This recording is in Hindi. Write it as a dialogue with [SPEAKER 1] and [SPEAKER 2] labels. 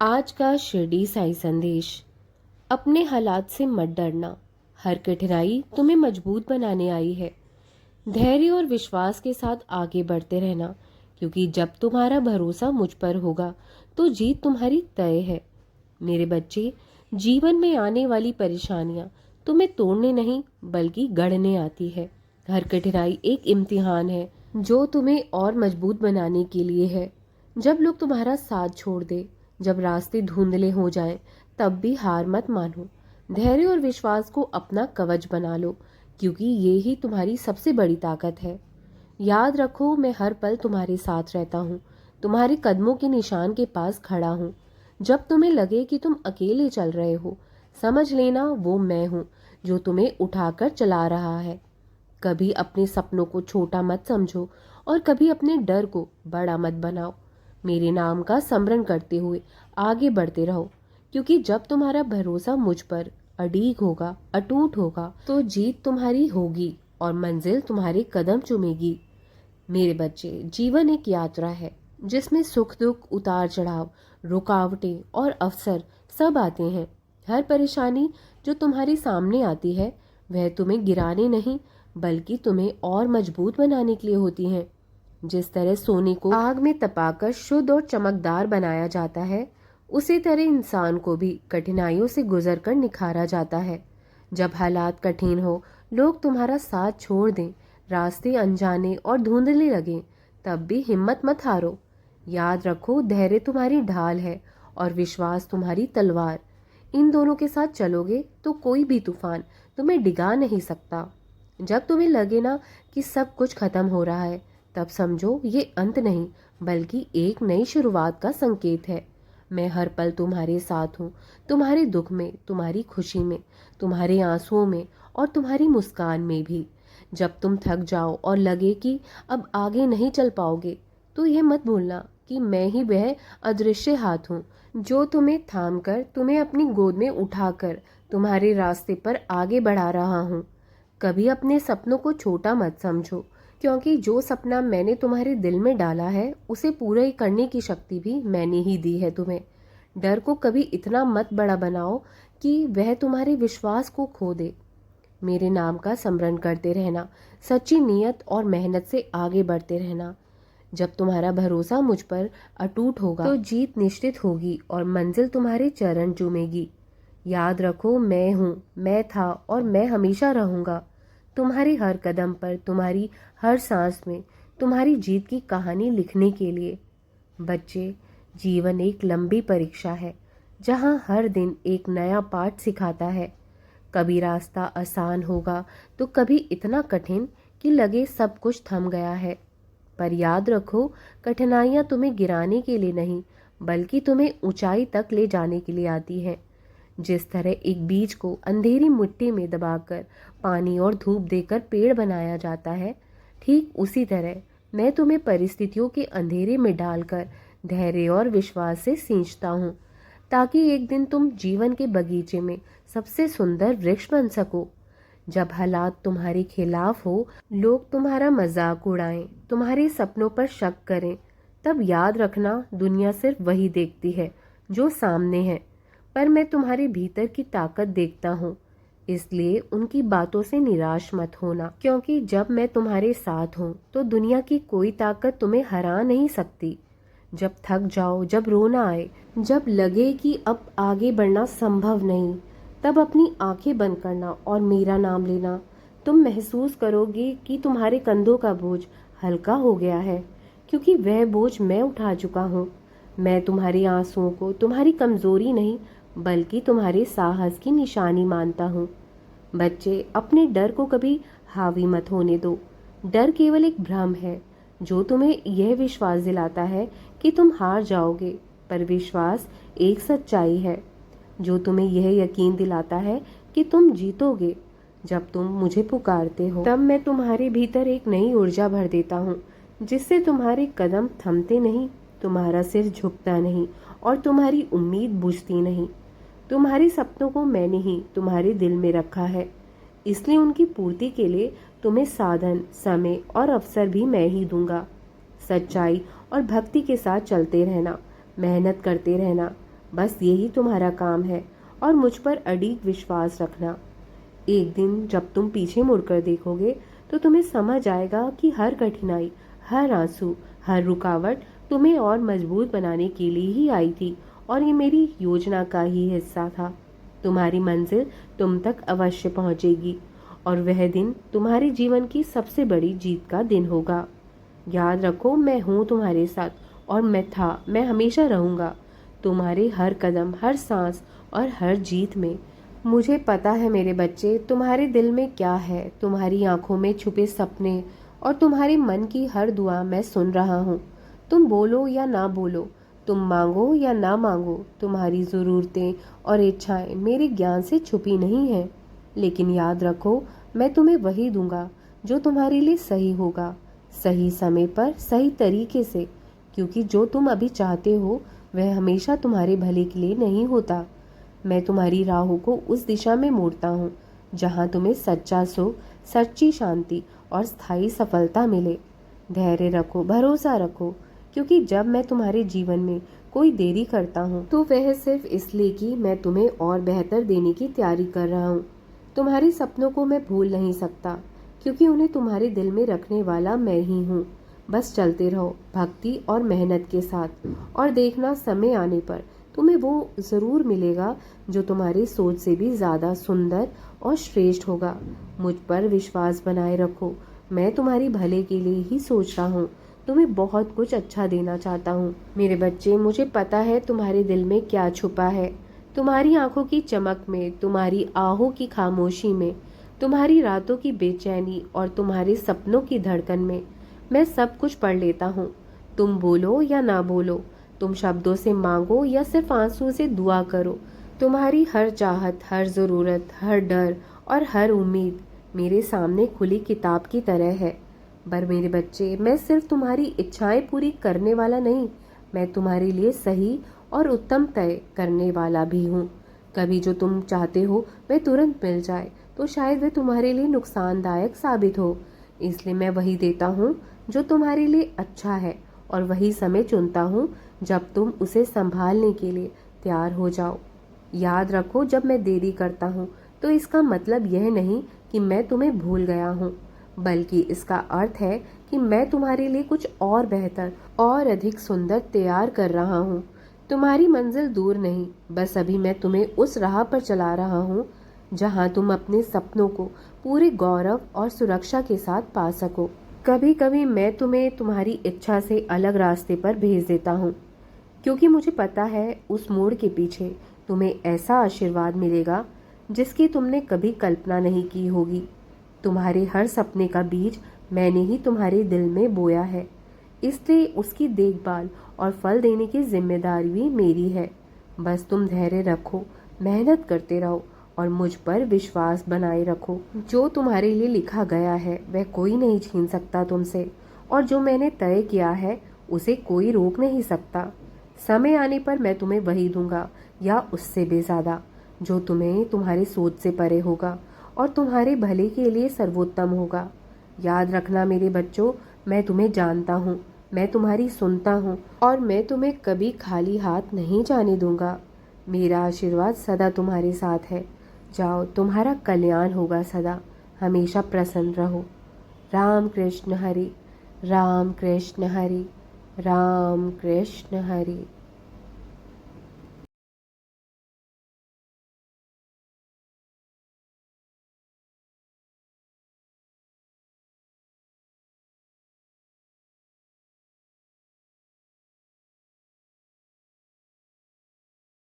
[SPEAKER 1] आज का शिरडी साई संदेश। अपने हालात से मत डरना, हर कठिनाई तुम्हें मजबूत बनाने आई है। धैर्य और विश्वास के साथ आगे बढ़ते रहना, क्योंकि जब तुम्हारा भरोसा मुझ पर होगा तो जीत तुम्हारी तय है। मेरे बच्चे, जीवन में आने वाली परेशानियां तुम्हें तोड़ने नहीं बल्कि गढ़ने आती है। हर कठिनाई एक इम्तिहान है जो तुम्हें और मजबूत बनाने के लिए है। जब लोग तुम्हारा साथ छोड़ दे, जब रास्ते धुंधले हो जाएं, तब भी हार मत मानो। धैर्य और विश्वास को अपना कवच बना लो, क्योंकि ये ही तुम्हारी सबसे बड़ी ताकत है। याद रखो, मैं हर पल तुम्हारे साथ रहता हूँ, तुम्हारे कदमों के निशान के पास खड़ा हूँ। जब तुम्हें लगे कि तुम अकेले चल रहे हो, समझ लेना वो मैं हूँ जो तुम्हें उठाकर चला रहा है। कभी अपने सपनों को छोटा मत समझो और कभी अपने डर को बड़ा मत बनाओ। मेरे नाम का स्मरण करते हुए आगे बढ़ते रहो, क्योंकि जब तुम्हारा भरोसा मुझ पर अड़ीग होगा, अटूट होगा, तो जीत तुम्हारी होगी और मंजिल तुम्हारे कदम चूमेगी। मेरे बच्चे, जीवन एक यात्रा है जिसमें सुख दुख, उतार चढ़ाव, रुकावटें और अवसर सब आते हैं। हर परेशानी जो तुम्हारे सामने आती है वह तुम्हें गिराने नहीं बल्कि तुम्हें और मजबूत बनाने के लिए होती हैं। जिस तरह सोने को आग में तपाकर शुद्ध और चमकदार बनाया जाता है, उसी तरह इंसान को भी कठिनाइयों से गुजरकर निखारा जाता है। जब हालात कठिन हो, लोग तुम्हारा साथ छोड़ दें, रास्ते अनजाने और धुंधले लगें, तब भी हिम्मत मत हारो। याद रखो, धैर्य तुम्हारी ढाल है और विश्वास तुम्हारी तलवार। इन दोनों के साथ चलोगे तो कोई भी तूफान तुम्हें डिगा नहीं सकता। जब तुम्हें लगे ना कि सब कुछ खत्म हो रहा है, तब समझो ये अंत नहीं बल्कि एक नई शुरुआत का संकेत है। मैं हर पल तुम्हारे साथ हूँ, तुम्हारे दुख में, तुम्हारी खुशी में, तुम्हारे आंसुओं में और तुम्हारी मुस्कान में भी। जब तुम थक जाओ और लगे कि अब आगे नहीं चल पाओगे, तो यह मत भूलना कि मैं ही वह अदृश्य हाथ हूँ जो तुम्हें थामकर, तुम्हें अपनी गोद में उठाकर तुम्हारे रास्ते पर आगे बढ़ा रहा हूँ। कभी अपने सपनों को छोटा मत समझो, क्योंकि जो सपना मैंने तुम्हारे दिल में डाला है उसे पूरा करने की शक्ति भी मैंने ही दी है तुम्हें। डर को कभी इतना मत बड़ा बनाओ कि वह तुम्हारे विश्वास को खो दे। मेरे नाम का स्मरण करते रहना, सच्ची नीयत और मेहनत से आगे बढ़ते रहना। जब तुम्हारा भरोसा मुझ पर अटूट होगा तो जीत निश्चित होगी और मंजिल तुम्हारे चरण चूमेगी। याद रखो, मैं हूँ, मैं था और मैं हमेशा रहूँगा। तुम्हारी हर कदम पर, तुम्हारी हर सांस में तुम्हारी जीत की कहानी लिखने के लिए। बच्चे, जीवन एक लंबी परीक्षा है जहाँ हर दिन एक नया पाठ सिखाता है। कभी रास्ता आसान होगा तो कभी इतना कठिन कि लगे सब कुछ थम गया है। पर याद रखो, कठिनाइयाँ तुम्हें गिराने के लिए नहीं बल्कि तुम्हें ऊंचाई तक ले जाने के लिए आती हैं। जिस तरह एक बीज को अंधेरी मिट्टी में दबाकर पानी और धूप देकर पेड़ बनाया जाता है, ठीक उसी तरह मैं तुम्हें परिस्थितियों के अंधेरे में डालकर धैर्य और विश्वास से सींचता हूँ, ताकि एक दिन तुम जीवन के बगीचे में सबसे सुंदर वृक्ष बन सको। जब हालात तुम्हारे खिलाफ हो, लोग तुम्हारा मजाक उड़ाएं, तुम्हारे सपनों पर शक करें, तब याद रखना, दुनिया सिर्फ वही देखती है जो सामने है, पर मैं तुम्हारे भीतर की ताकत देखता हूँ। इसलिए उनकी बातों से निराश मत होना, क्योंकि जब मैं तुम्हारे साथ हूँ तो दुनिया की कोई ताकत तुम्हें हरा नहीं सकती। जब थक जाओ, जब रोना आए, जब लगे कि अब आगे बढ़ना संभव नहीं, तब अपनी आंखें बंद करना और मेरा नाम लेना। तुम महसूस करोगे कि तुम्हारे कंधों का बोझ हल्का हो गया है, क्योंकि वह बोझ मैं उठा चुका हूँ। मैं तुम्हारे आंसुओं को तुम्हारी कमजोरी नहीं बल्कि तुम्हारे साहस की निशानी मानता हूँ। बच्चे, अपने डर को कभी हावी मत होने दो। डर केवल एक भ्रम है जो तुम्हें यह विश्वास दिलाता है कि तुम हार जाओगे, पर विश्वास एक सच्चाई है जो तुम्हें यह यकीन दिलाता है कि तुम जीतोगे। जब तुम मुझे पुकारते हो, तब मैं तुम्हारे भीतर एक नई ऊर्जा भर देता हूँ, जिससे तुम्हारे कदम थमते नहीं, तुम्हारा सिर झुकता नहीं और तुम्हारी उम्मीद बुझती नहीं। तुम्हारे सपनों को मैंने ही तुम्हारे दिल में रखा है, इसलिए उनकी पूर्ति के लिए तुम्हें साधन, समय और अवसर भी मैं ही दूंगा। सच्चाई और भक्ति के साथ चलते रहना, मेहनत करते रहना, बस यही तुम्हारा काम है और मुझ पर अडिग विश्वास रखना। एक दिन जब तुम पीछे मुड़कर देखोगे तो तुम्हें समझ आएगा कि हर कठिनाई, हर आंसू, हर रुकावट तुम्हें और मजबूत बनाने के लिए ही आई थी और ये मेरी योजना का ही हिस्सा था। तुम्हारी मंजिल तुम तक अवश्य पहुंचेगी और वह दिन तुम्हारे जीवन की सबसे बड़ी जीत का दिन होगा। याद रखो, मैं हूँ तुम्हारे साथ और मैं हमेशा रहूँगा तुम्हारे हर कदम, हर सांस और हर जीत में। मुझे पता है मेरे बच्चे, तुम्हारे दिल में क्या है, तुम्हारी आंखों में छुपे सपने और तुम्हारे मन की हर दुआ मैं सुन रहा हूँ। तुम बोलो या ना बोलो, तुम मांगो या ना मांगो, तुम्हारी ज़रूरतें और इच्छाएं मेरे ज्ञान से छुपी नहीं हैं। लेकिन याद रखो, मैं तुम्हें वही दूंगा जो तुम्हारे लिए सही होगा, सही समय पर, सही तरीके से, क्योंकि जो तुम अभी चाहते हो वह हमेशा तुम्हारे भले के लिए नहीं होता। मैं तुम्हारी राहों को उस दिशा में मोड़ता हूँ जहाँ तुम्हें सच्चा सुख, सच्ची शांति और स्थायी सफलता मिले। धैर्य रखो, भरोसा रखो, क्योंकि जब मैं तुम्हारे जीवन में कोई देरी करता हूँ तो वह सिर्फ इसलिए कि मैं तुम्हें और बेहतर देने की तैयारी कर रहा हूँ। तुम्हारे सपनों को मैं भूल नहीं सकता, क्योंकि उन्हें तुम्हारे दिल में रखने वाला मैं ही हूँ। बस चलते रहो भक्ति और मेहनत के साथ, और देखना समय आने पर तुम्हें वो ज़रूर मिलेगा जो तुम्हारी सोच से भी ज़्यादा सुंदर और श्रेष्ठ होगा। मुझ पर विश्वास बनाए रखो, मैं तुम्हारी भले के लिए ही सोच रहा हूँ, तुम्हें बहुत कुछ अच्छा देना चाहता हूँ। मेरे बच्चे, मुझे पता है तुम्हारे दिल में क्या छुपा है। तुम्हारी आंखों की चमक में, तुम्हारी आहों की खामोशी में, तुम्हारी रातों की बेचैनी और तुम्हारे सपनों की धड़कन में मैं सब कुछ पढ़ लेता हूँ। तुम बोलो या ना बोलो, तुम शब्दों से मांगो या सिर्फ आंसू से दुआ करो, तुम्हारी हर चाहत, हर ज़रूरत, हर डर और हर उम्मीद मेरे सामने खुली किताब की तरह है। पर मेरे बच्चे, मैं सिर्फ तुम्हारी इच्छाएं पूरी करने वाला नहीं, मैं तुम्हारे लिए सही और उत्तम तय करने वाला भी हूँ। कभी जो तुम चाहते हो वह तुरंत मिल जाए तो शायद वह तुम्हारे लिए नुकसानदायक साबित हो। इसलिए मैं वही देता हूँ जो तुम्हारे लिए अच्छा है, और वही समय चुनता हूँ जब तुम उसे संभालने के लिए तैयार हो जाओ। याद रखो, जब मैं देरी करता हूँ तो इसका मतलब यह नहीं कि मैं तुम्हें भूल गया हूँ, बल्कि इसका अर्थ है कि मैं तुम्हारे लिए कुछ और बेहतर और अधिक सुंदर तैयार कर रहा हूँ। तुम्हारी मंजिल दूर नहीं, बस अभी मैं तुम्हें उस राह पर चला रहा हूँ जहाँ तुम अपने सपनों को पूरे गौरव और सुरक्षा के साथ पा सको। कभी कभी मैं तुम्हें तुम्हारी इच्छा से अलग रास्ते पर भेज देता हूँ, क्योंकि मुझे पता है उस मोड़ के पीछे तुम्हें ऐसा आशीर्वाद मिलेगा जिसकी तुमने कभी कल्पना नहीं की होगी। तुम्हारे हर सपने का बीज मैंने ही तुम्हारे दिल में बोया है, इसलिए उसकी देखभाल और फल देने की जिम्मेदारी भी मेरी है। बस तुम धैर्य रखो, मेहनत करते रहो और मुझ पर विश्वास बनाए रखो। जो तुम्हारे लिए लिखा गया है वह कोई नहीं छीन सकता तुमसे, और जो मैंने तय किया है उसे कोई रोक नहीं सकता। समय आने पर मैं तुम्हें वही दूंगा या उससे भी ज़्यादा, जो तुम्हें तुम्हारी सोच से परे होगा और तुम्हारे भले के लिए सर्वोत्तम होगा। याद रखना मेरे बच्चों, मैं तुम्हें जानता हूँ, मैं तुम्हारी सुनता हूँ और मैं तुम्हें कभी खाली हाथ नहीं जाने दूंगा। मेरा आशीर्वाद सदा तुम्हारे साथ है। जाओ, तुम्हारा कल्याण होगा सदा। हमेशा प्रसन्न रहो। राम कृष्ण हरि, राम कृष्ण हरि, राम कृष्ण हरि।